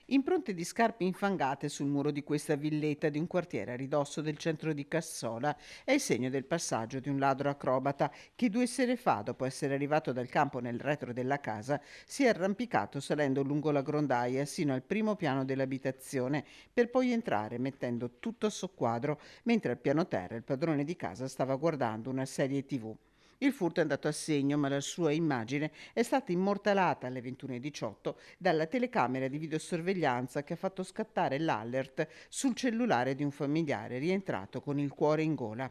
Impronte di scarpe infangate sul muro di questa villetta di un quartiere a ridosso del centro di Cassola è il segno del passaggio di un ladro acrobata che 2 sere fa, dopo essere arrivato dal campo nel retro della casa, si è arrampicato salendo lungo la grondaia sino al primo piano dell'abitazione per poi entrare mettendo tutto a soqquadro mentre al piano terra il padrone di casa stava guardando una serie TV. Il furto è andato a segno, ma la sua immagine è stata immortalata alle 21:18 dalla telecamera di videosorveglianza che ha fatto scattare l'alert sul cellulare di un familiare rientrato con il cuore in gola.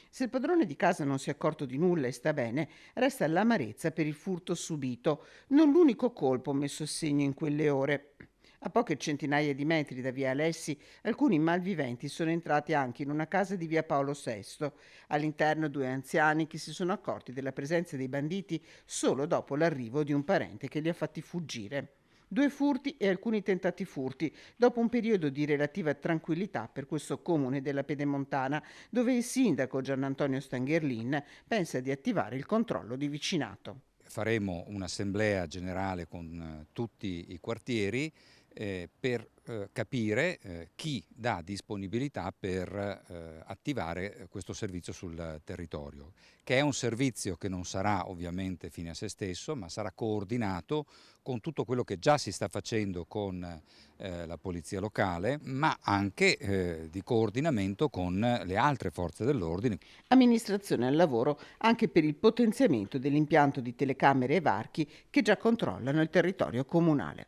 Se il padrone di casa non si è accorto di nulla e sta bene, resta l'amarezza per il furto subito, non l'unico colpo messo a segno in quelle ore. A poche centinaia di metri da via Alessi, alcuni malviventi sono entrati anche in una casa di via Paolo VI. All'interno 2 anziani che si sono accorti della presenza dei banditi solo dopo l'arrivo di un parente che li ha fatti fuggire. 2 furti e alcuni tentati furti, dopo un periodo di relativa tranquillità per questo comune della Pedemontana, dove il sindaco Giannantonio Stangherlin pensa di attivare il controllo di vicinato. Faremo un'assemblea generale con tutti i quartieri per capire chi dà disponibilità per attivare questo servizio sul territorio, che è un servizio che non sarà ovviamente fine a se stesso, ma sarà coordinato con tutto quello che già si sta facendo con la polizia locale, ma anche di coordinamento con le altre forze dell'ordine. Amministrazione al lavoro anche per il potenziamento dell'impianto di telecamere e varchi che già controllano il territorio comunale.